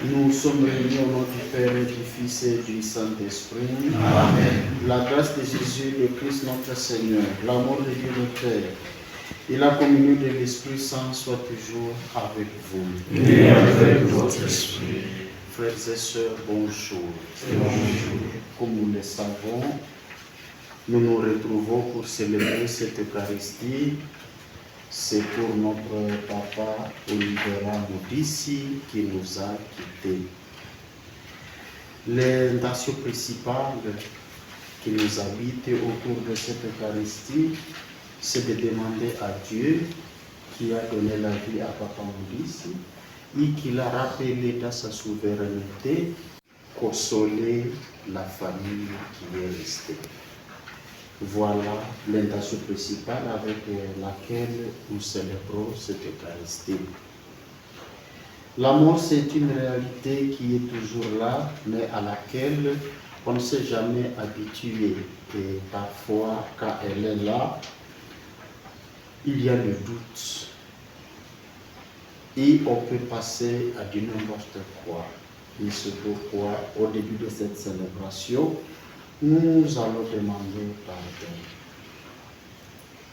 Nous sommes réunis au nom du Père et du Fils et du Saint-Esprit. Amen. La grâce de Jésus, le Christ notre Seigneur, l'amour de Dieu le Père et la communion de l'Esprit Saint soit toujours avec vous. Et avec votre esprit. Frères et sœurs, bonjour. Bonjour. Comme nous le savons, nous nous retrouvons pour célébrer cette Eucharistie. C'est pour notre papa Olivera Moudissi qui nous a quittés. L'intention principale qui nous habite autour de cette Eucharistie, c'est de demander à Dieu qui a donné la vie à papa Moudissi et qui l'a rappelé dans sa souveraineté, consoler la famille qui est restée. Voilà l'intention principale avec laquelle nous célébrons cette Eucharistie. La mort, c'est une réalité qui est toujours là, mais à laquelle on ne s'est jamais habitué. Et parfois, quand elle est là, il y a le doute. Et on peut passer à du n'importe quoi. Et c'est pourquoi, au début de cette célébration, nous allons demander pardon.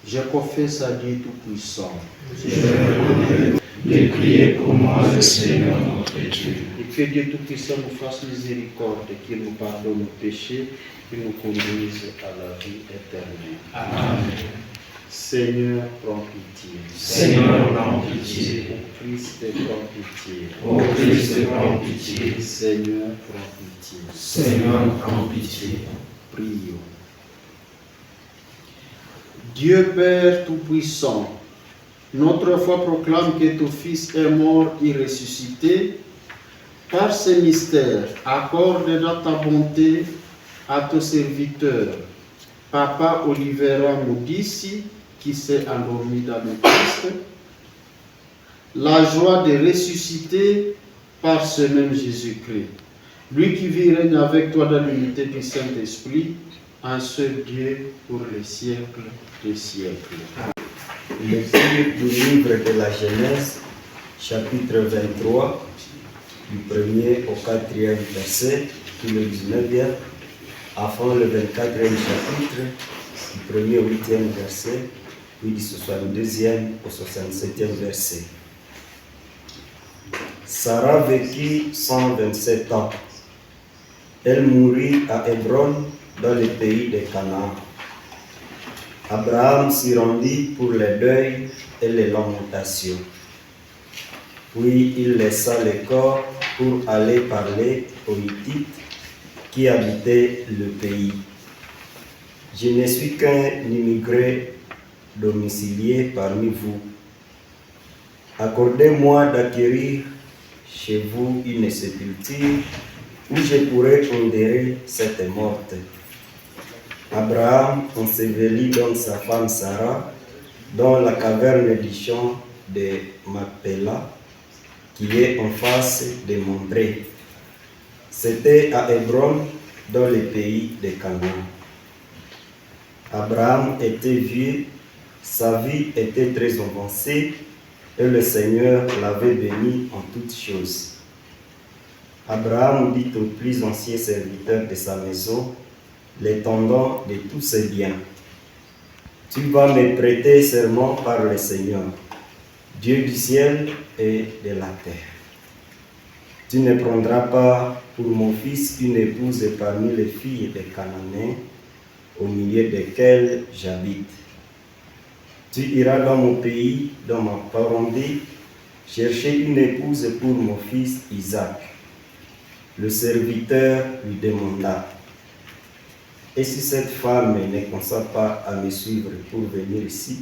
Je confesse à Dieu Tout-Puissant. Je reconnais de prier pour moi le Seigneur notre Dieu. Et que Dieu Tout-Puissant nous fasse miséricorde, qu'il nous pardonne nos péchés, qu'il nous conduise à la vie éternelle. Amen. Seigneur, prends pitié. Seigneur, prends pitié. Au Christ, prends pitié. Ô Christ, prends pitié. Seigneur, prends pitié. Seigneur, prends pitié. Prions. Dieu Père Tout-Puissant, notre foi proclame que ton Fils est mort et ressuscité. Par ce mystère, accorde dans ta bonté à ton serviteur, Papa Olivera Moudissi, qui s'est endormi dans le Christ, la joie de ressusciter par ce même Jésus-Christ. Lui qui vit et règne avec toi dans l'unité du Saint-Esprit, un seul Dieu pour les siècles des siècles. Lecture du livre de la Genèse, chapitre 23, du 1er au 4e verset, puis le 19e, avant le 24e chapitre, du 1er au 8e verset, puis du 62e au 67e verset. Sarah vécut 127 ans. Elle mourut à Hébron, dans le pays de Canaan. Abraham s'y rendit pour le deuil et les lamentations. Puis il laissa le corps pour aller parler aux Hittites qui habitaient le pays. Je ne suis qu'un immigré domicilié parmi vous. Accordez-moi d'acquérir chez vous une sépulture où je pourrais enterrer cette morte. Abraham ensevelit donc sa femme Sarah dans la caverne du champ de Macpéla, qui est en face de Mambré. C'était à Hébron, dans le pays de Canaan. Abraham était vieux, sa vie était très avancée, et le Seigneur l'avait béni en toutes choses. Abraham dit au plus ancien serviteur de sa maison, l'intendant de tous ses biens, « Tu vas me prêter serment par le Seigneur, Dieu du ciel et de la terre. Tu ne prendras pas pour mon fils une épouse parmi les filles des Cananéens, au milieu desquelles j'habite. Tu iras dans mon pays, dans ma parenté, chercher une épouse pour mon fils Isaac. » Le serviteur lui demanda, « Et si cette femme ne consent pas à me suivre pour venir ici,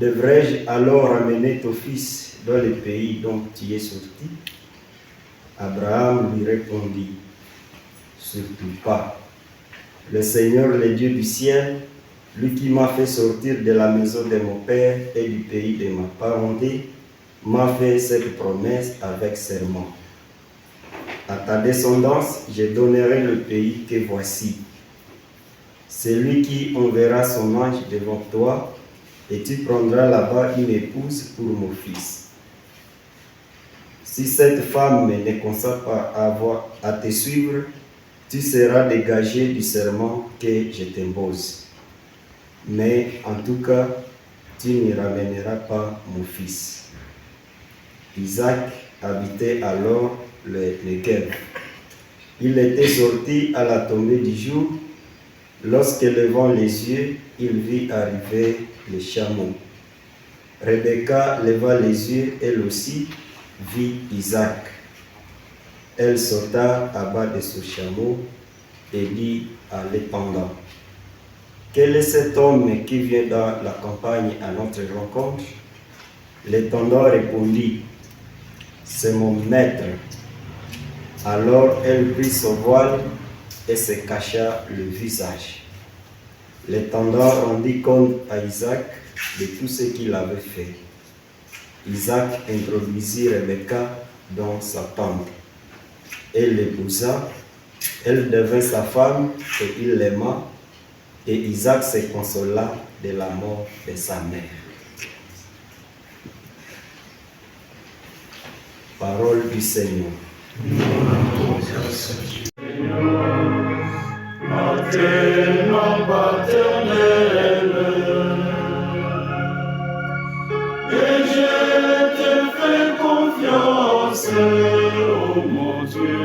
devrais-je alors amener ton fils dans le pays dont tu es sorti ?» Abraham lui répondit, « Surtout pas. Le Seigneur, le Dieu du ciel, lui qui m'a fait sortir de la maison de mon père et du pays de ma parenté, m'a fait cette promesse avec serment. À ta descendance, je donnerai le pays que voici. C'est lui qui enverra son ange devant toi, et tu prendras là-bas une épouse pour mon fils. Si cette femme ne consent pas à te suivre, tu seras dégagé du serment que je t'impose. Mais en tout cas, tu n'y ramèneras pas mon fils. » Isaac habitait alors le Negev. Il était sorti à la tombée du jour. Lorsque levant les yeux, il vit arriver les chameaux. Rebecca leva les yeux, elle aussi vit Isaac. Elle sauta à bas de son chameau et dit à l'épandant, « Quel est cet homme qui vient dans la campagne à notre rencontre ?» L'épandant répondit, « C'est mon maître. » Alors elle prit son voile et se cacha le visage. L'intendant rendit compte à Isaac de tout ce qu'il avait fait. Isaac introduisit Rebecca dans sa tente. Elle l'épousa, elle devint sa femme et il l'aima, et Isaac se consola de la mort de sa mère. Parole du Seigneur. Tellement paternel, et je te fais confiance, oh mon Dieu,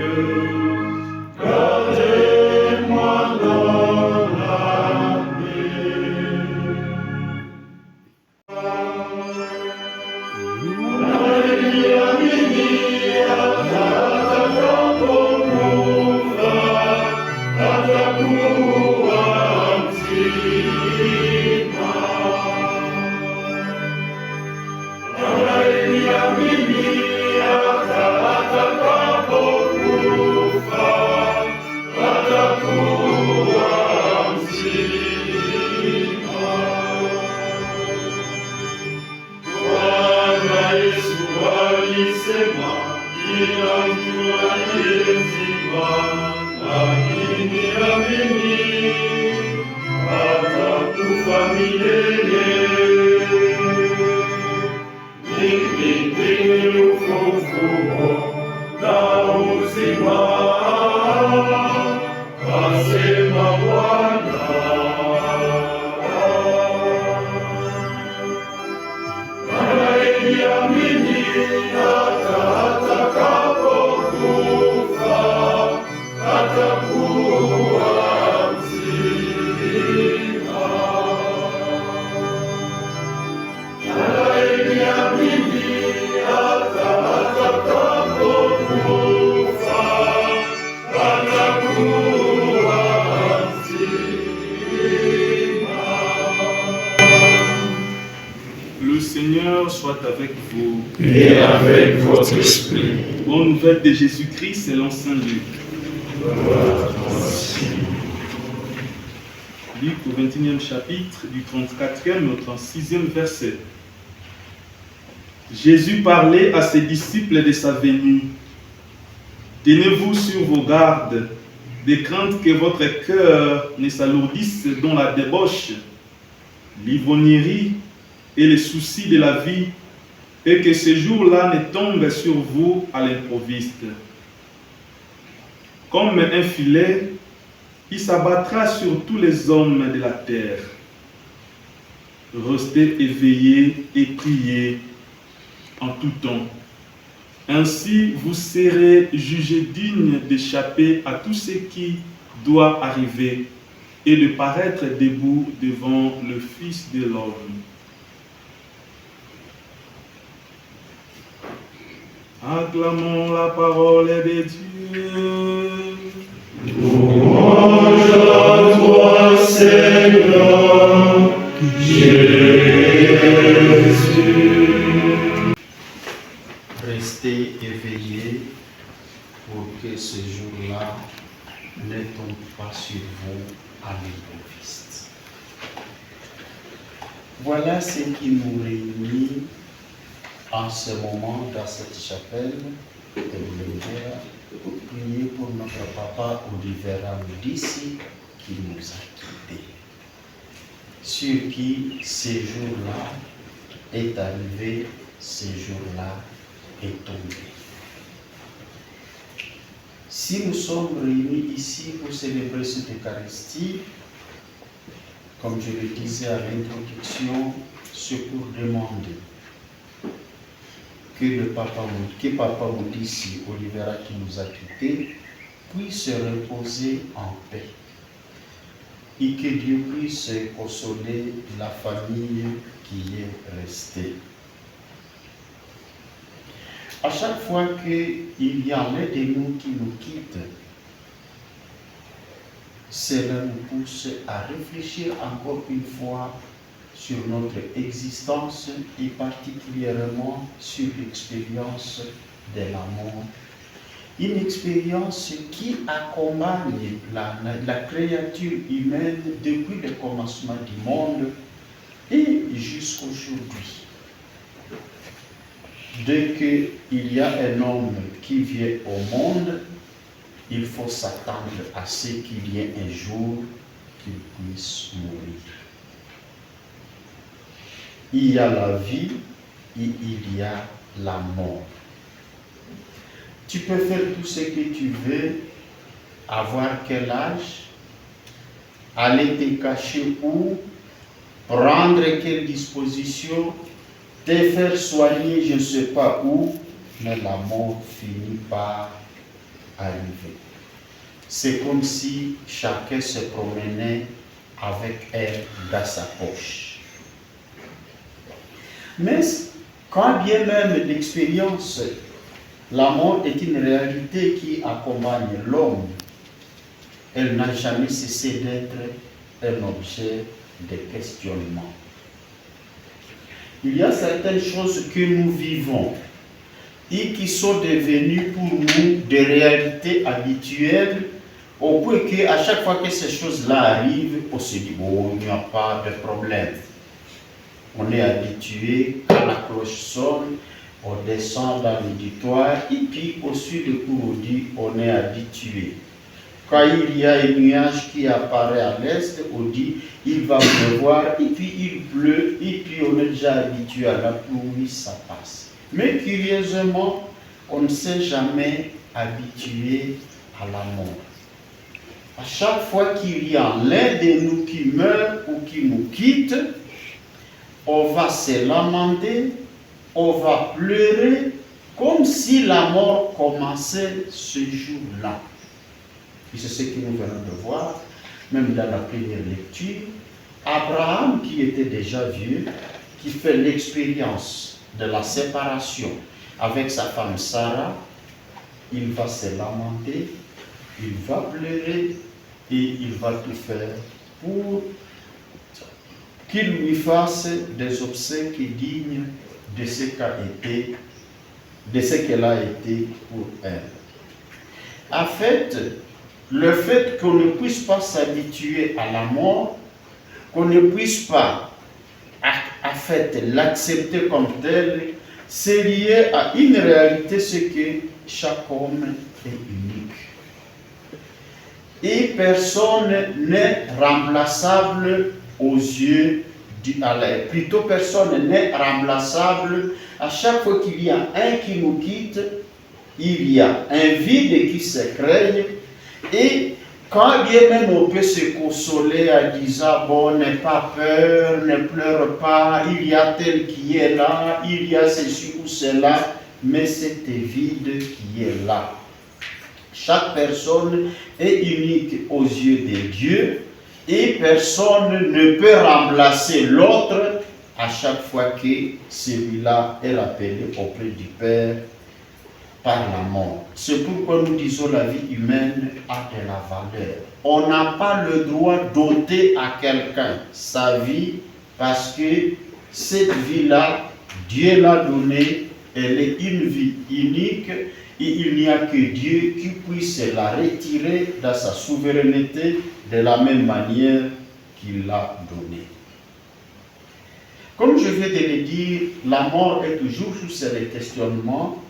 gardez-moi dans la nuit. Le Seigneur soit avec vous. Et avec votre esprit. Bonne nouvelle de Jésus-Christ selon Saint Luc. Luc au 21e chapitre, du 34e au 36e verset. Jésus parlait à ses disciples de sa venue. Tenez-vous sur vos gardes, de crainte que votre cœur ne s'alourdisse dans la débauche, l'ivrognerie et les soucis de la vie, et que ce jour-là ne tombe sur vous à l'improviste. comme un filet, il s'abattra sur tous les hommes de la terre. Restez éveillés et priez en tout temps. Ainsi, vous serez jugés dignes d'échapper à tout ce qui doit arriver et de paraître debout devant le Fils de l'homme. Acclamons la parole de Dieu. Louange à toi, Seigneur Jésus. Restez éveillés pour que ce jour-là ne tombe pas sur vous à l'improviste. Voilà ce qui nous réunit en ce moment dans cette chapelle de l'univers pour prier pour notre papa Olivera Moudissi qui nous a quittés, sur qui ce jour-là est arrivé, ce jour-là est tombé. Si nous sommes réunis ici pour célébrer cette Eucharistie, comme je le disais à l'introduction, c'est pour demander que Papa Moudissi Olivera qui nous a quittés puisse se reposer en paix et que Dieu puisse consoler la famille qui est restée. À chaque fois qu'il y en a de nous qui nous quittent, cela nous pousse à réfléchir encore une fois sur notre existence et particulièrement sur l'expérience de la mort. Une expérience qui accompagne la créature humaine depuis le commencement du monde et jusqu'aujourd'hui. Dès qu'il y a un homme qui vient au monde, il faut s'attendre à ce qu'il y ait un jour qu'il puisse mourir. Il y a la vie et il y a la mort. Tu peux faire tout ce que tu veux, avoir quel âge, aller te cacher où, prendre quelle disposition, te faire soigner je ne sais pas où, mais la mort finit par arriver. C'est comme si chacun se promenait avec elle dans sa poche. Mais quand bien même l'expérience, la mort est une réalité qui accompagne l'homme, elle n'a jamais cessé d'être un objet de questionnement. Il y a certaines choses que nous vivons et qui sont devenues pour nous des réalités habituelles au point qu'à chaque fois que ces choses-là arrivent, on se dit, bon, il n'y a pas de problème. On est habitué, quand la cloche sonne, on descend dans l'auditoire et puis au sud de Kouroudi, on est habitué. Quand il y a un nuage qui apparaît à l'est, on dit il va pleuvoir, et puis il pleut, et puis on est déjà habitué à la pluie, ça passe. Mais curieusement, on ne s'est jamais habitué à la mort. À chaque fois qu'il y a l'un de nous qui meurt ou qui nous quitte, on va se lamenter, on va pleurer, comme si la mort commençait ce jour-là. Et c'est ce que nous venons de voir, même dans la première lecture. Abraham, qui était déjà vieux, qui fait l'expérience de la séparation avec sa femme Sarah, il va se lamenter, il va pleurer et il va tout faire pour qu'il lui fasse des obsèques dignes de ce qu'elle a été pour elle. En fait, le fait qu'on ne puisse pas s'habituer à la mort, qu'on ne puisse pas en fait l'accepter comme tel, c'est lié à une réalité, c'est que chaque homme est unique. Et personne n'est remplaçable aux yeux d'Allah. Plutôt personne n'est remplaçable. À chaque fois qu'il y a un qui nous quitte, il y a un vide qui se crée. Et quand bien même on peut se consoler en disant, bon, n'aie pas peur, ne pleure pas, il y a tel qui est là, il y a ceci ou cela, mais c'est vide qui est là. Chaque personne est unique aux yeux de Dieu et personne ne peut remplacer l'autre à chaque fois que celui-là est rappelé auprès du Père par la mort. C'est pourquoi nous disons la vie humaine a de la valeur. On n'a pas le droit d'ôter à quelqu'un sa vie parce que cette vie-là, Dieu l'a donnée, elle est une vie unique et il n'y a que Dieu qui puisse la retirer dans sa souveraineté de la même manière qu'il l'a donnée. Comme je viens de le dire, la mort est toujours sous ces questionnements.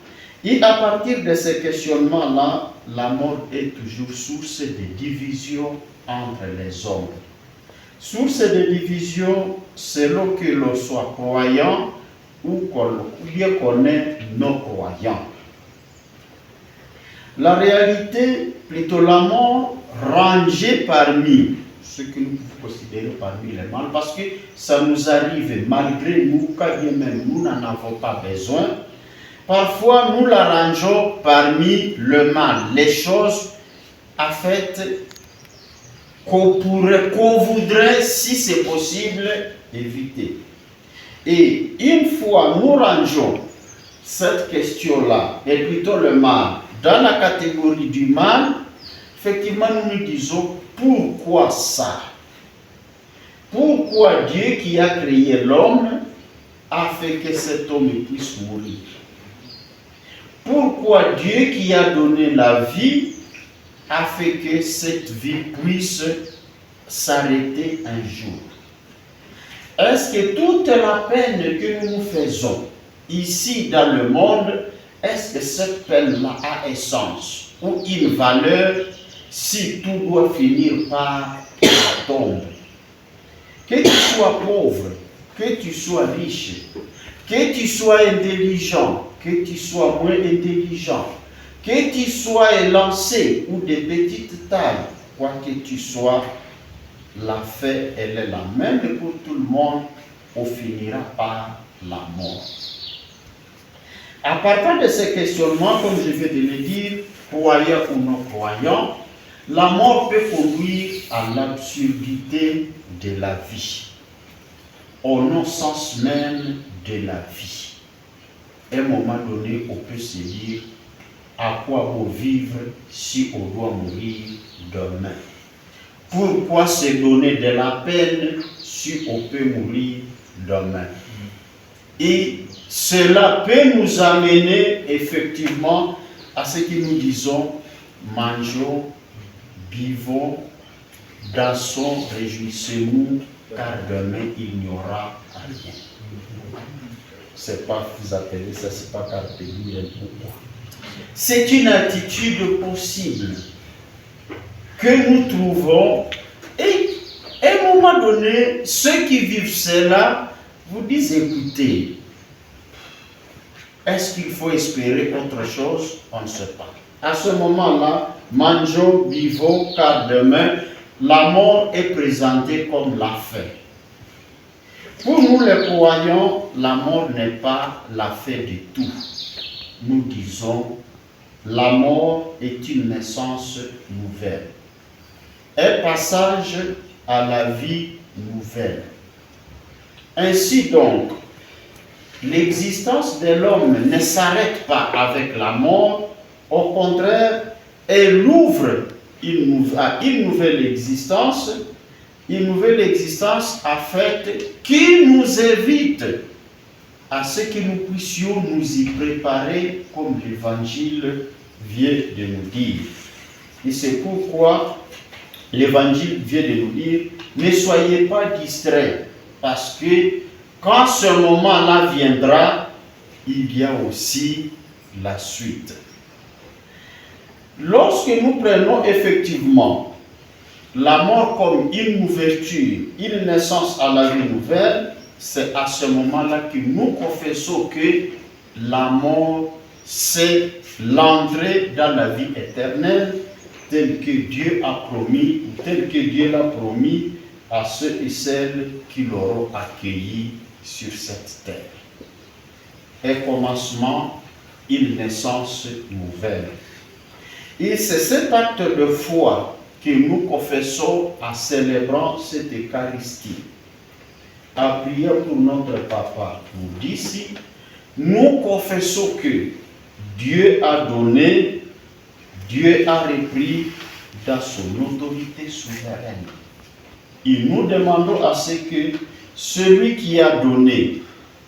Et à partir de ces questionnements-là, la mort est toujours source de division entre les hommes. Source de division selon que l'on soit croyant ou qu'on est non-croyant. La réalité, plutôt la mort, rangée parmi ce que nous pouvons considérer parmi les mal, parce que ça nous arrive malgré nous, quand bien même nous n'en avons pas besoin. Parfois, nous la rangeons parmi le mal, les choses en fait qu'on voudrait, si c'est possible, éviter. Et une fois nous rangeons cette question-là, et plutôt le mal, dans la catégorie du mal, effectivement, nous nous disons pourquoi ça? Pourquoi Dieu qui a créé l'homme a fait que cet homme puisse mourir? Pourquoi Dieu qui a donné la vie a fait que cette vie puisse s'arrêter un jour? Est-ce que toute la peine que nous faisons ici dans le monde, est-ce que cette peine-là a un sens ou une valeur si tout doit finir par la tombe? Que tu sois pauvre, que tu sois riche, que tu sois intelligent, que tu sois moins intelligent, que tu sois élancé ou de petite taille, quoi que tu sois, la fin, elle est la même pour tout le monde, on finira par la mort. À partir de ces questionnements, comme je viens de le dire, croyant ou non croyant, la mort peut conduire à l'absurdité de la vie, au non-sens même de la vie. À un moment donné, on peut se dire, à quoi bon vivre si on doit mourir demain? Pourquoi se donner de la peine si on peut mourir demain? Et cela peut nous amener effectivement à ce que nous disons, mangeons, buvons, dansons, réjouissez-nous, car demain il n'y aura rien. C'est pas, vous appelez ça, c'est pas carpe diem ou quoi. C'est une attitude possible que nous trouvons, et à un moment donné, ceux qui vivent cela vous disent, écoutez, est-ce qu'il faut espérer autre chose? On ne sait pas. À ce moment-là, mangeons, buvons, car demain, la mort est présentée comme la fin. Pour nous les croyants, la mort n'est pas la fin de tout. Nous disons, la mort est une naissance nouvelle. Un passage à la vie nouvelle. Ainsi donc, l'existence de l'homme ne s'arrête pas avec la mort, au contraire, elle ouvre à une nouvelle existence en fait qui nous invite à ce que nous puissions nous y préparer comme l'Évangile vient de nous dire. Et c'est pourquoi l'Évangile vient de nous dire, ne soyez pas distraits, parce que quand ce moment-là viendra, il y a aussi la suite. Lorsque nous prenons effectivement la mort comme une ouverture, une naissance à la vie nouvelle, c'est à ce moment-là que nous confessons que la mort, c'est l'entrée dans la vie éternelle tel que Dieu a promis, ou tel que Dieu l'a promis à ceux et celles qui l'auront accueilli sur cette terre. Un commencement, une naissance nouvelle. Et c'est cet acte de foi que nous confessons en célébrant cette Eucharistie. À prier pour notre papa, nous dit ici, nous confessons que Dieu a donné, Dieu a repris dans son autorité souveraine. Et nous demandons à ce que celui qui a donné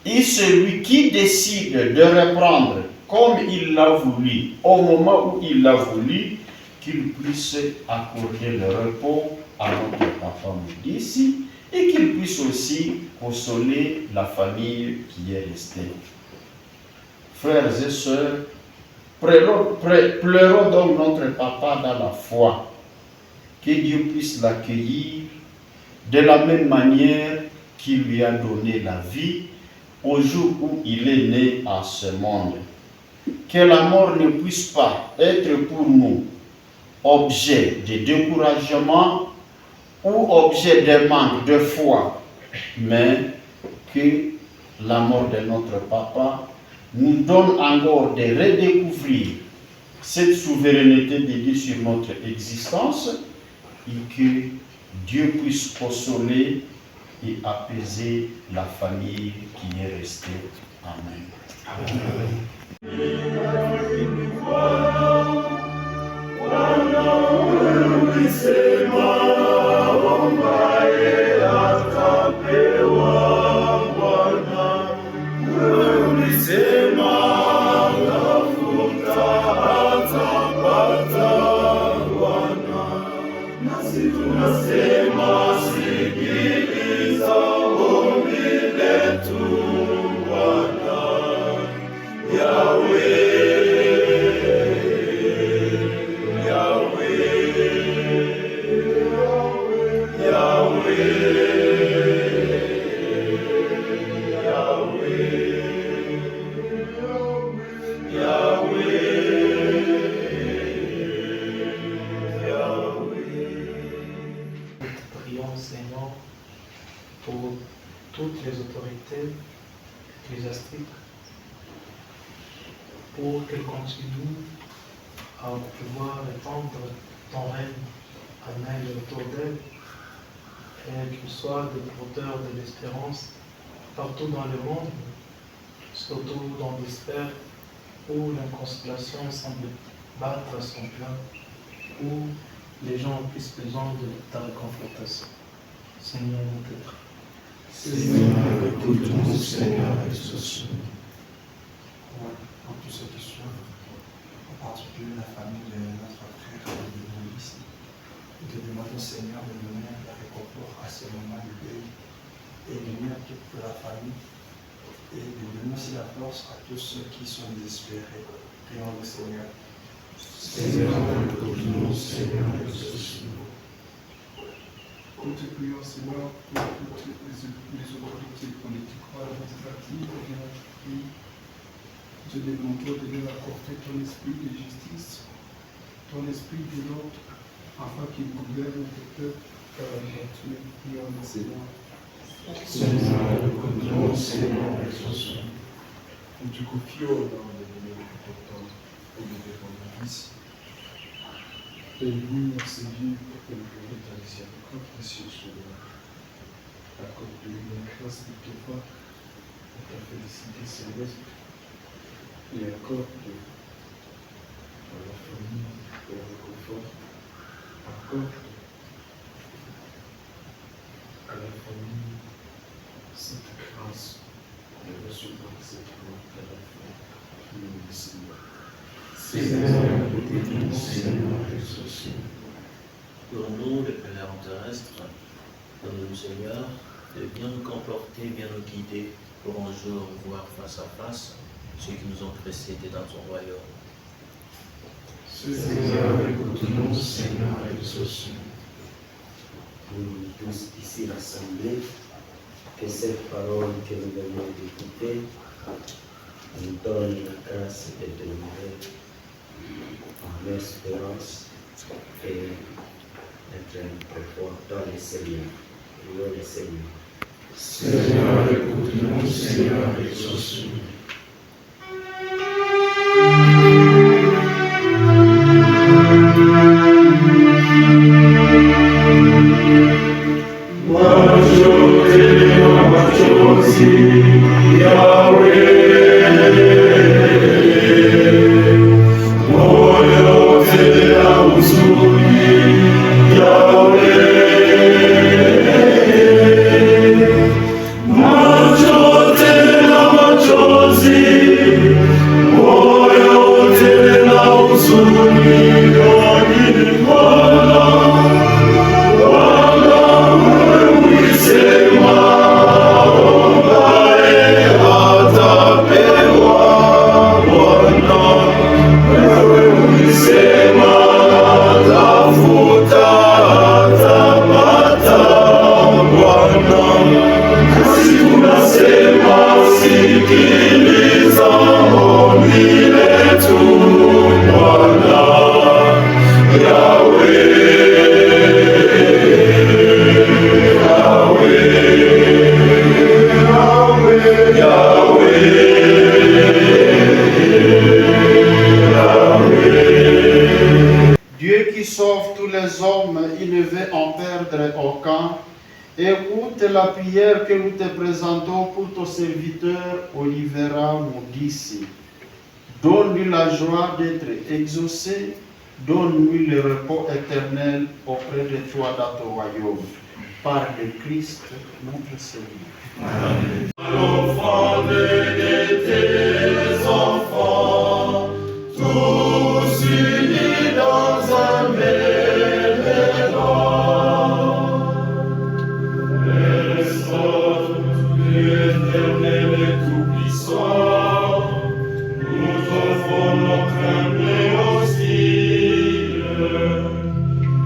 et celui qui décide de reprendre comme il l'a voulu, au moment où il l'a voulu, qu'il puisse accorder le repos à notre papa Moudissi et qu'il puisse aussi consoler la famille qui est restée. Frères et sœurs, pleurons donc notre papa dans la foi, que Dieu puisse l'accueillir de la même manière qu'il lui a donné la vie au jour où il est né en ce monde. Que la mort ne puisse pas être pour nous objet de découragement ou objet de manque de foi, mais que la mort de notre papa nous donne encore de redécouvrir cette souveraineté de Dieu sur notre existence et que Dieu puisse consoler et apaiser la famille qui est restée. Amen. Amen. Seigneur, pour toutes les autorités ecclésiastiques, pour qu'elles continuent à pouvoir répandre ton règne à main autour d'elles, et qu'ils soient des porteurs de l'espérance partout dans le monde, surtout dans des sphères où l'inconsolation semble battre son plein, où les gens ont plus besoin de ta réconfortation. Seigneur, mon Père. Seigneur, écoute-nous, Seigneur, exauce. Pour tous ceux qui souffrent, en particulier la famille de notre frère de Moïse, nous te demandons, Seigneur, de donner la réconfort à ce moment de deuil et d'unir toute la famille et de donner aussi la force à tous ceux qui sont désespérés. Prions le Seigneur. Seigneur, écoute-nous, Seigneur, exauce. Nous te prions, Seigneur, pour toutes les autorités politiques, administratives de notre pays. Te demandons de leur apporter ton esprit de justice, ton esprit de l'ordre, afin qu'ils gouvernent le peuple par la vertu. Prions le Seigneur. Seigneur, écoute-nous, Seigneur, exauce. Nous te confions dans le nom de ton au gouvernement ici. Et nous, Seigneur, pour que le gloire ta miséricorde, précieux souverain, accorde-lui la grâce de te voir, pour ta félicité céleste, et accorde à la famille le réconfort, accorde à la famille cette grâce de recevoir cette gloire à la fin qui nous décide. Seigneur, écoute-nous, Seigneur, exauce. Pour nous, les pèlerins terrestres, donne-nous, Seigneur, de bien nous comporter, bien nous guider, pour un jour voir face à face ceux qui nous ont précédés dans ton royaume. Seigneur, écoute-nous, Seigneur, exauce. Nous tous ici rassemblés, que cette parole que nous venons d'écouter nous donne la grâce de demeurer en espérance et être très fort dans le Seigneur. Prions le Seigneur. Seigneur, écoute-nous, Seigneur, exauce-nous. Dieu qui sauve tous les hommes, il ne veut en perdre aucun. Écoute la prière que nous te présentons pour ton serviteur Olivera Moudissi. Donne-lui la joie d'être exaucé, donne-lui le repos éternel auprès de toi dans ton royaume. Par le Christ, notre Seigneur. Amen. L'offrande de tes enfants, tous unis dans un même élan. Esprit éternel et tout-puissant, nous t'offrons notre humble hostile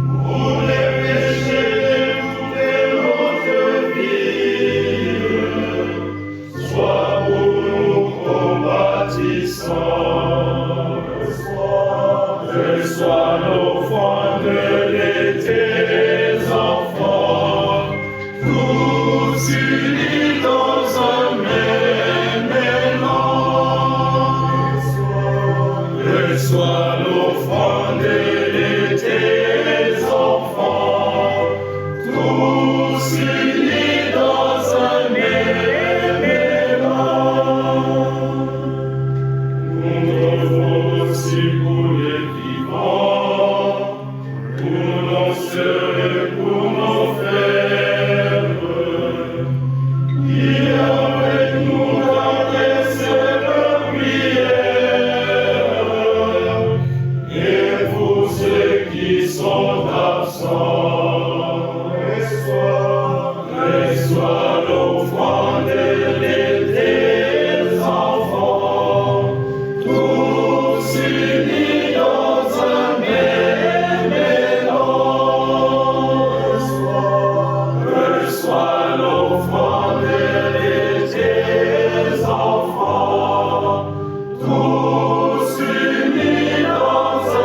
pour les péchés de notre vie. Sois pour nous compatissant, reçois l'offrande de tes enfants, tous unis dans un même élan. Reçois l'offrande de tes enfants, tous unis dans un même élan. Nous t'offrons aussi pour les vivants, pour nos sœurs et pour nos frères, qui avec nous adressent leurs prières, et pour ceux qui sont absents, reçois l'offrande de tes enfants, tous unis dans un même élan. Reçois l'offrande de tes enfants, tous unis dans un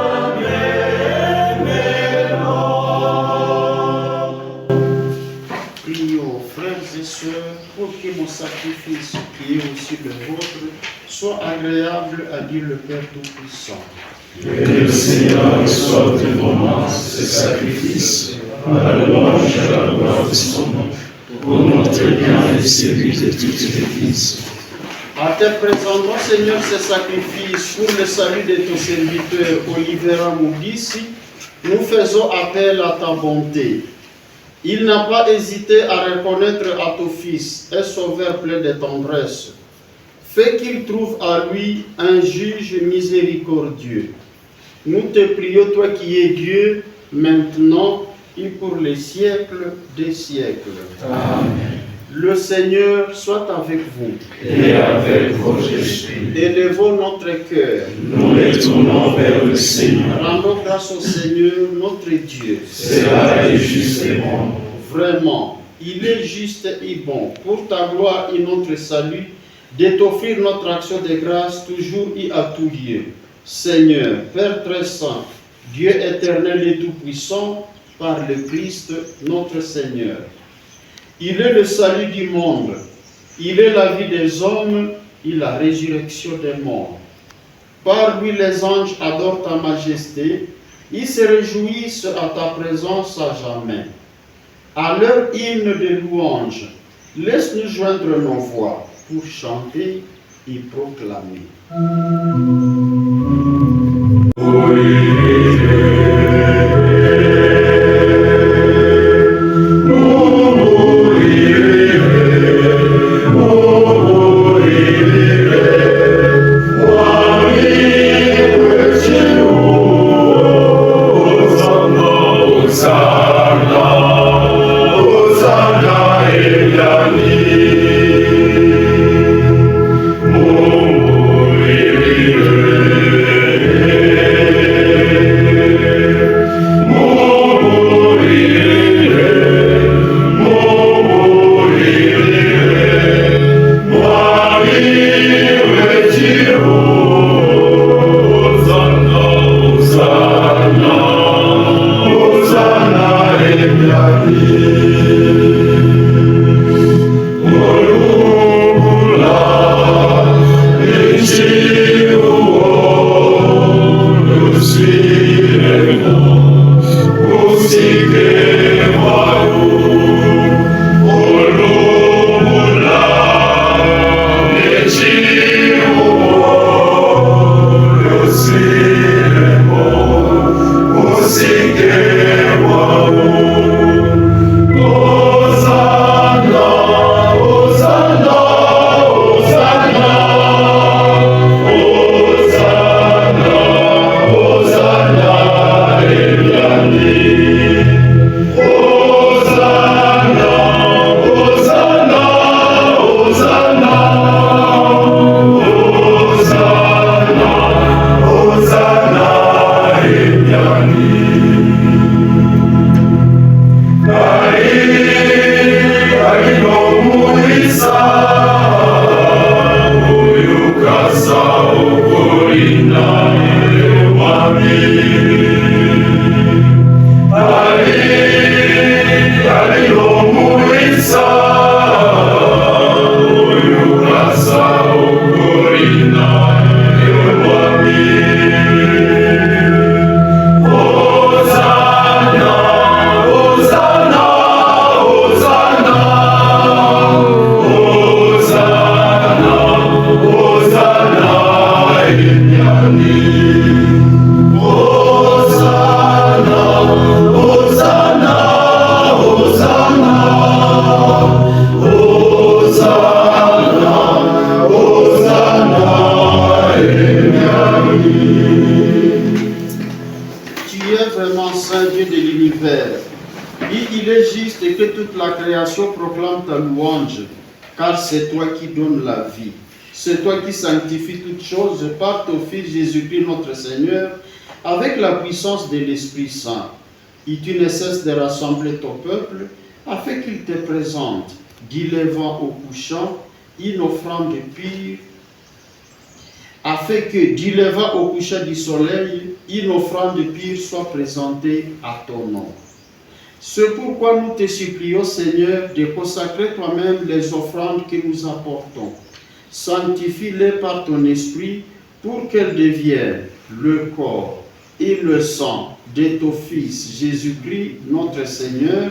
même élan. Prions, frères et sœurs, pour que mon sacrifice, qui est aussi le vôtre, soit agréable à Dieu le Père Tout-Puissant. Que le Seigneur reçoive devant moi ce sacrifice, à la louange et à la gloire de son nom, pour notre bien et celui de toute l'Église. À te présentons, Seigneur, ce sacrifice pour le salut de ton serviteur Olivera Moudissi. Nous faisons appel à ta bonté. Il n'a pas hésité à reconnaître à ton Fils un sauveur plein de tendresse. Fais qu'il trouve à lui un juge miséricordieux. Nous te prions, toi qui es Dieu, maintenant et pour les siècles des siècles. Amen. Le Seigneur soit avec vous. Et avec votre esprit, Élevons notre cœur. nous les tournons vers le Seigneur. Rendons grâce au Seigneur, notre Dieu. Cela est juste et bon. Vraiment, il est juste et bon, pour ta gloire et notre salut, de t'offrir notre action de grâce toujours et à tout lieu. Seigneur, Père très saint, Dieu éternel et tout-puissant, par le Christ notre Seigneur. Il est le salut du monde, il est la vie des hommes, il est la résurrection des morts. Par lui les anges adorent ta majesté, ils se réjouissent à ta présence à jamais. À leur hymne de louange, laisse-nous joindre nos voix pour chanter et proclamer. Car c'est toi qui donnes la vie. C'est toi qui sanctifies toutes choses par ton Fils Jésus-Christ notre Seigneur, avec la puissance de l'Esprit Saint. Et tu ne cesses de rassembler ton peuple, afin qu'il te présente, du levant au couchant, une offrande pure, afin que du levant au couchant du soleil, une offrande pure soit présentée à ton nom. C'est pourquoi nous te supplions, Seigneur, de consacrer toi-même les offrandes que nous apportons. Sanctifie-les par ton esprit pour qu'elles deviennent le corps et le sang de ton Fils Jésus-Christ, notre Seigneur,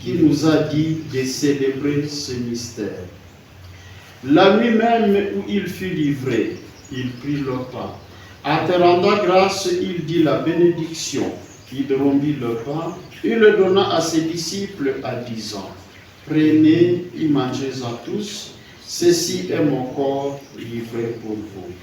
qui nous a dit de célébrer ce mystère. La nuit même où il fut livré, il prit le pain. En te rendant grâce, il dit la bénédiction. Il rompit le pain et le donna à ses disciples en disant: Prenez et mangez-en tous, ceci est mon corps livré pour vous.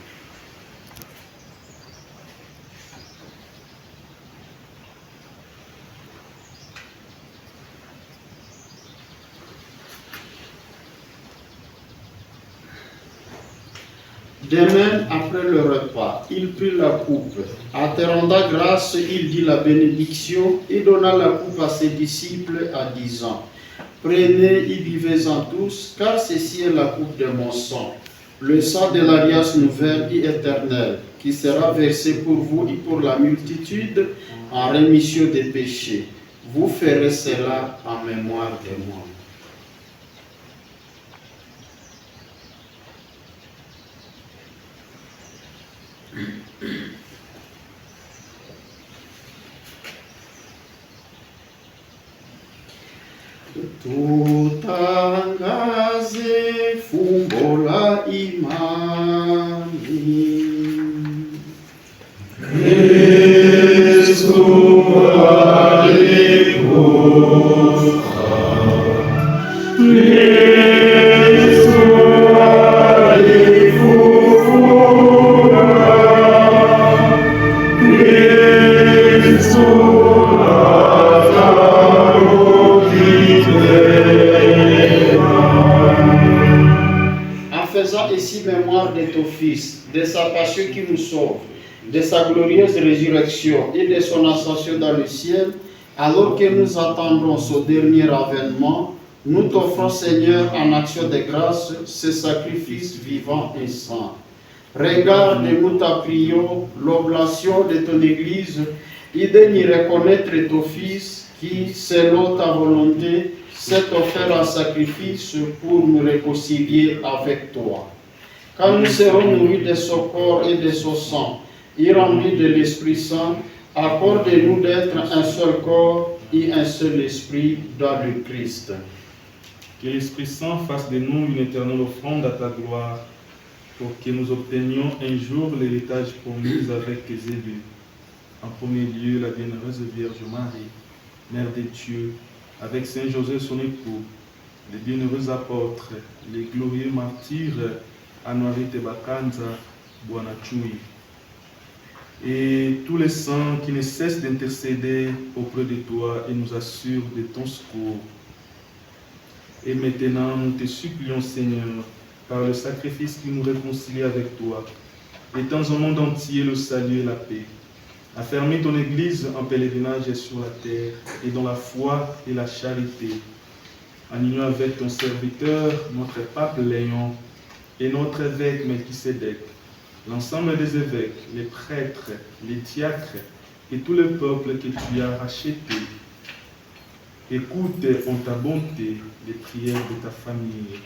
De même, après le repas, il prit la coupe. En te rendant grâce, il dit la bénédiction et donna la coupe à ses disciples en disant: Prenez et buvez-en tous, car ceci est la coupe de mon sang, le sang de l'alliance nouvelle et éternelle, qui sera versé pour vous et pour la multitude en rémission des péchés. Vous ferez cela en mémoire de moi. Tutangaze fumbo la imani. Kristu alikufa. Kristu alifufuka. Kristu En faisant ici mémoire de ton Fils, de sa passion qui nous sauve, de sa glorieuse résurrection et de son ascension dans le ciel, alors que nous attendons ce dernier avènement, nous t'offrons, Seigneur, en action de grâce, ce sacrifice vivant et saint. Regarde, nous t'apprions l'oblation de ton Église et daigne reconnaître ton Fils qui, selon ta volonté, s'est offert en sacrifice pour nous réconcilier avec toi. Quand nous serons nourris de son corps et de son sang, et remplis de l'Esprit Saint, accorde-nous d'être un seul corps et un seul esprit dans le Christ. Que l'Esprit Saint fasse de nous une éternelle offrande à ta gloire, pour que nous obtenions un jour l'héritage promis avec tes élus. En premier lieu, la bienheureuse Vierge Marie, Mère de Dieu, avec Saint Joseph son époux, les bienheureux apôtres, les glorieux martyrs, Anuarite Bakanza, Bwanachui, et tous les saints qui ne cessent d'intercéder auprès de toi et nous assurent de ton secours. Et maintenant, nous te supplions, Seigneur, par le sacrifice qui nous réconcilie avec toi, étends au monde entier le salut et la paix. Affermis ton Église en pèlerinage sur la terre et dans la foi et la charité, en union avec ton serviteur, notre pape Léon, et notre évêque Melchisédek, l'ensemble des évêques, les prêtres, les diacres et tout le peuple que tu as racheté. Écoute en ta bonté les prières de ta famille,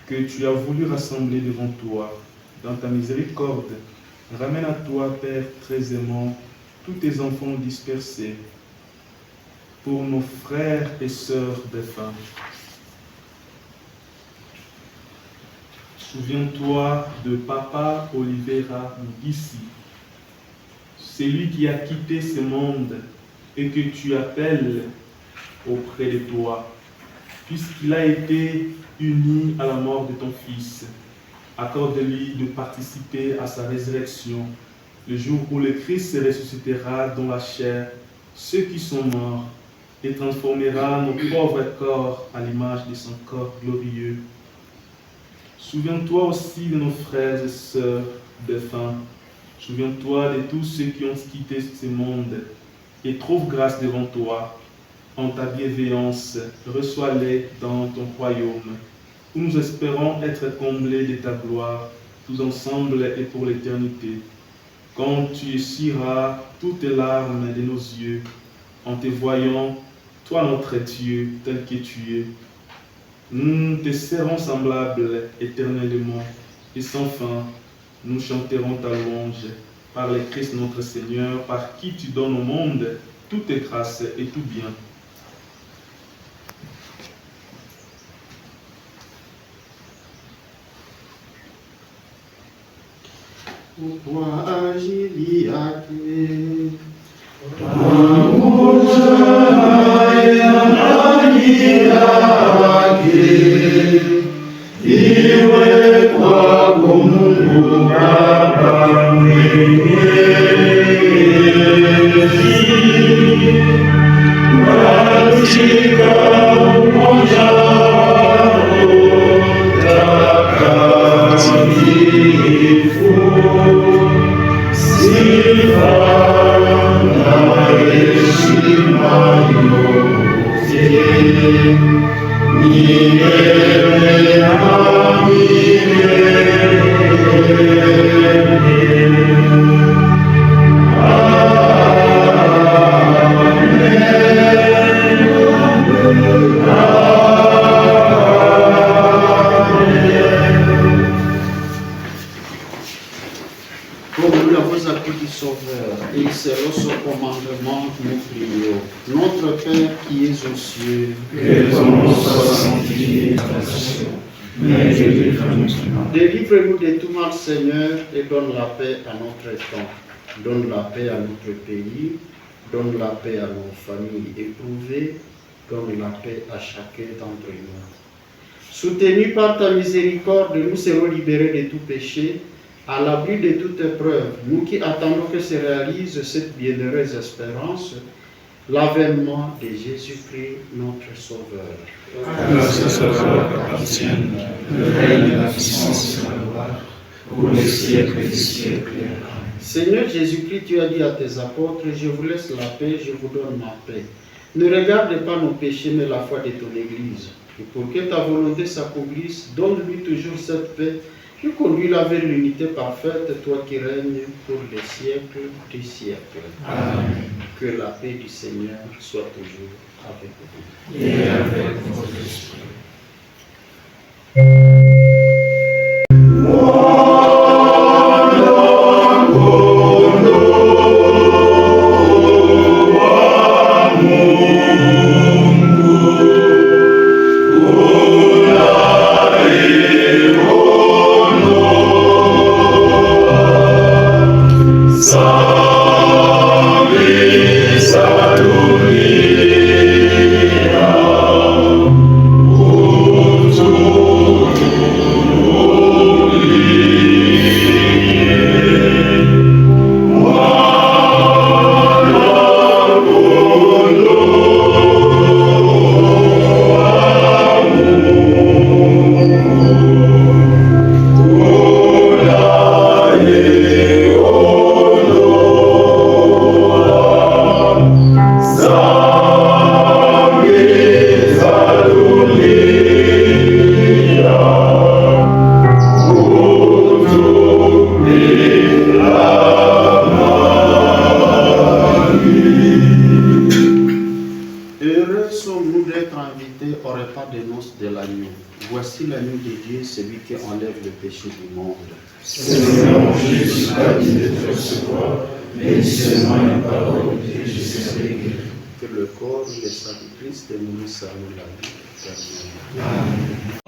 que tu as voulu rassembler devant toi. Dans ta miséricorde, ramène à toi, Père très aimant, tous tes enfants dispersés, pour nos frères et sœurs défunts. Souviens-toi de Papa Oliveira Mugissi, celui qui a quitté ce monde et que tu appelles auprès de toi, puisqu'il a été uni à la mort de ton Fils. Accorde-lui de participer à sa résurrection, le jour où le Christ ressuscitera dans la chair ceux qui sont morts et transformera nos pauvres corps à l'image de son corps glorieux. Souviens-toi aussi de nos frères et sœurs défunts. Souviens-toi de tous ceux qui ont quitté ce monde et trouve grâce devant toi. En ta bienveillance, reçois-les dans ton royaume, où nous espérons être comblés de ta gloire, tous ensemble et pour l'éternité. Quand tu essuieras toutes les larmes de nos yeux, en te voyant, toi notre Dieu, tel que tu es, nous te serons semblables éternellement, et sans fin, nous chanterons ta louange par le Christ notre Seigneur, par qui tu donnes au monde toutes tes grâces et tout bien. Kwa ajili yake pamoja na yake iwe kwako Mungu Baba mwenyezi, katika umoja wako takatifu, sifa na heshima yote Et selon son commandement, nous prions. Notre Père qui es aux cieux, que ton nom soit sanctifié, délivre-nous de tout mal, Seigneur, et donne la paix à notre temps. Donne la paix à notre pays, donne la paix à nos familles éprouvées, donne la paix à chacun d'entre nous. Soutenus par ta miséricorde, nous serons libérés de tout péché, à l'abri de toute épreuve, nous qui attendons que se réalise cette bienheureuse espérance, l'avènement de Jésus-Christ, notre Sauveur. À ce Sauveur appartienne le règne, la puissance et la gloire, pour les siècles des siècles. Seigneur Jésus-Christ, tu as dit à tes apôtres, je vous laisse la paix, je vous donne ma paix. Ne regarde pas nos péchés, mais la foi de ton Église. Et pour que ta volonté s'accomplisse, donne-lui toujours cette paix, qui conduis-la vers l'unité parfaite, toi qui règnes pour les siècles des siècles. Amen. Que la paix du Seigneur soit toujours avec vous. Et avec votre esprit. Voici l'agneau de Dieu, celui qui enlève le péché du monde. Seigneur Jésus, je suis pas digne de te recevoir, mais dis seulement une parole et je serai guéri. Que le corps et le sang du Christ nous salue la vie éternelle. Amen.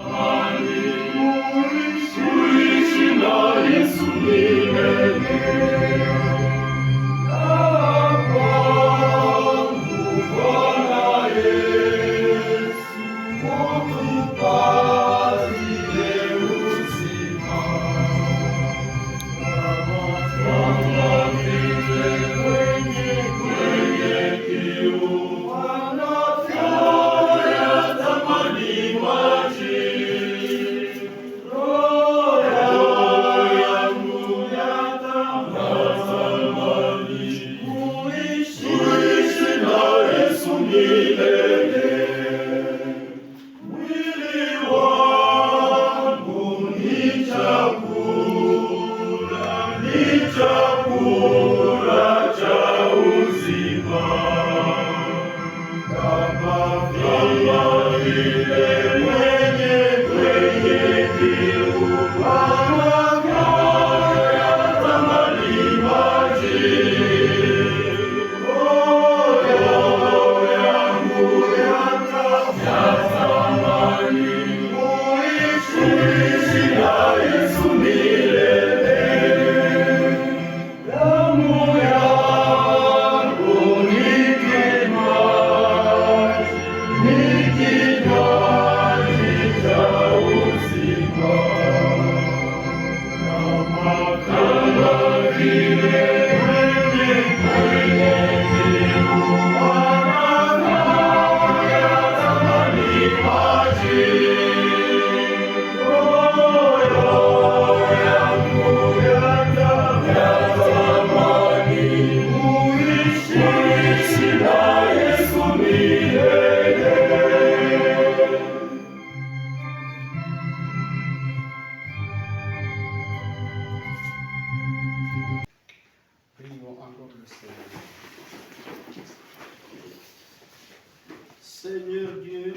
Seigneur Dieu,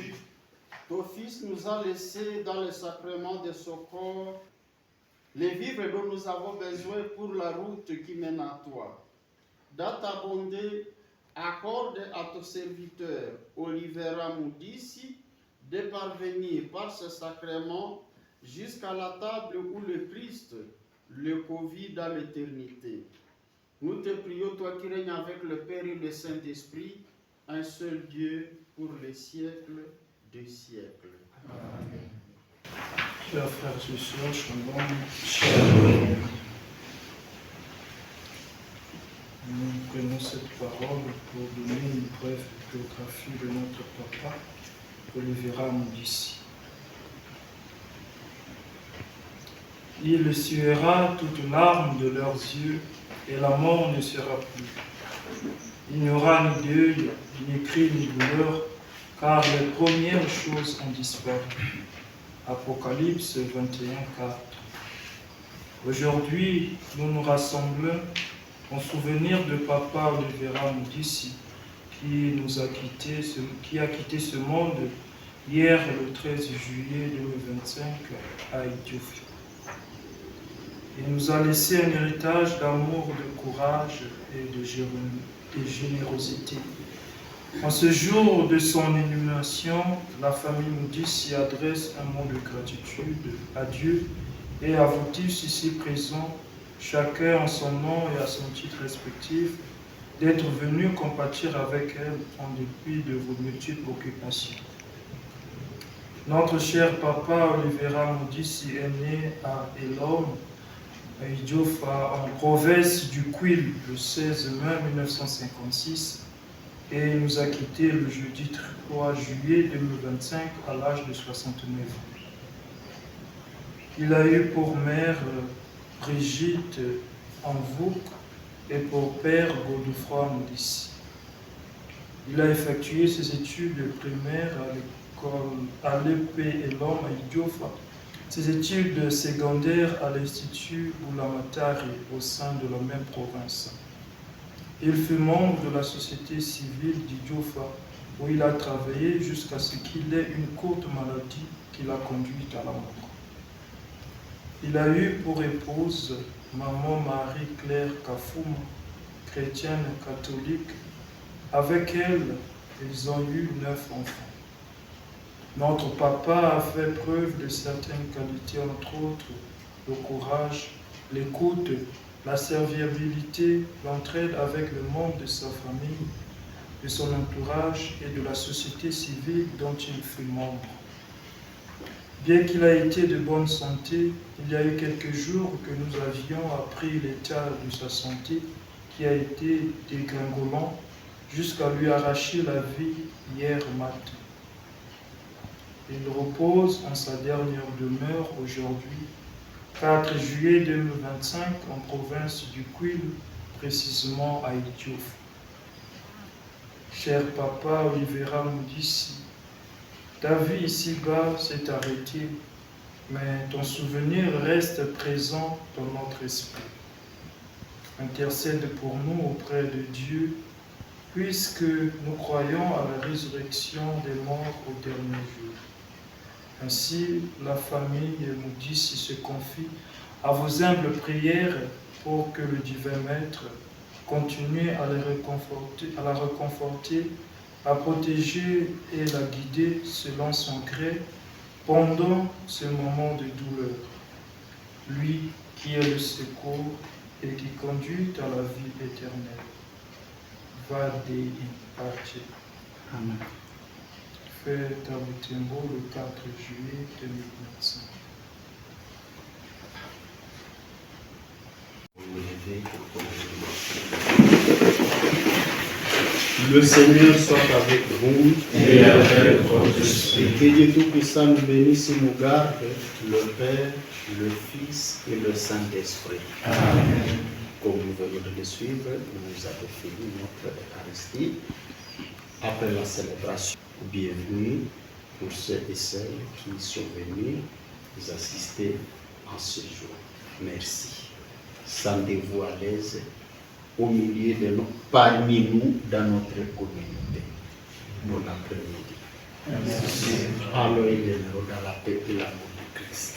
ton Fils nous a laissé dans le sacrement de son corps les vivres dont nous avons besoin pour la route qui mène à toi. Dans ta bonté, accorde à ton serviteur Olivera Moudissi de parvenir par ce sacrement jusqu'à la table où le Christ le convie dans l'éternité. Nous te prions, toi qui règnes avec le Père et le Saint-Esprit, un seul Dieu pour les siècles des siècles. Amen. Chers frères et sœurs, shalom. Shalom. Nous prenons cette parole pour donner une brève biographie de notre papa, Olivera Moudissi. Il essuiera toute larme de leurs yeux et la mort ne sera plus. Il n'y aura ni deuil, ni cri, ni douleur, car les premières choses ont disparu. Apocalypse 21:4. Aujourd'hui, nous nous rassemblons en souvenir de Papa Olivera Moudissi, qui a quitté ce monde hier le 13 juillet 2025 à Éthiopie. Il nous a laissé un héritage d'amour, de courage et de générosité. En ce jour de son inhumation, la famille Moudissi adresse un mot de gratitude à Dieu et à vous tous ici présents, chacun en son nom et à son titre respectif, d'être venus compatir avec elle en dépit de vos multiples occupations. Notre cher papa Olivera Moudissi est né à Elom, à Idiofa, en province du Kouil, le 16 mai 1956, et il nous a quittés le jeudi 3 juillet 2025 à l'âge de 69 ans. Il a eu pour mère Brigitte Anvouk et pour père Godefroy Moudissi. Il a effectué ses études primaires à l'EP Elom à Idiofa, ses études secondaires à l'Institut Boulamatari au sein de la même province. Il fut membre de la société civile d'Idiofa où il a travaillé jusqu'à ce qu'il ait une courte maladie qui l'a conduite à la mort. Il a eu pour épouse maman Marie-Claire Kafouma, chrétienne catholique. Avec elle, ils ont eu 9 enfants. Notre papa a fait preuve de certaines qualités, entre autres le courage, l'écoute, la serviabilité, l'entraide avec le membre de sa famille, de son entourage et de la société civile dont il fut membre. Bien qu'il ait été de bonne santé, il y a eu quelques jours que nous avions appris l'état de sa santé qui a été dégringolant jusqu'à lui arracher la vie hier matin. Il repose en sa dernière demeure aujourd'hui, 4 juillet 2025, en province du Kouil, précisément à Éthiopie. Cher papa Olivera Moudissi, ta vie ici-bas s'est arrêtée, mais ton souvenir reste présent dans notre esprit. Intercède pour nous auprès de Dieu, puisque nous croyons à la résurrection des morts au dernier jour. Ainsi, la famille Moudissi se confie à vos humbles prières pour que le divin Maître continue à la réconforter, à protéger et la guider selon son gré pendant ce moment de douleur. Lui qui est le secours et qui conduit à la vie éternelle. Va Dei Pace. Amen. Fête à Butembo le 4 juillet 2025. Le Seigneur soit avec vous Et avec votre esprit. et que Dieu Tout-Puissant nous bénisse et nous garde, le Père, le Fils et le Saint-Esprit. Amen. Comme nous venons de le suivre, nous avons fini notre Eucharistie. Après la célébration, bienvenue pour ceux et celles qui sont venus nous assister en ce jour. Merci. Sentez-vous à l'aise au milieu de nous, parmi nous, dans notre communauté. Bon après-midi. Allons et demeurons dans la paix et l'amour de Christ.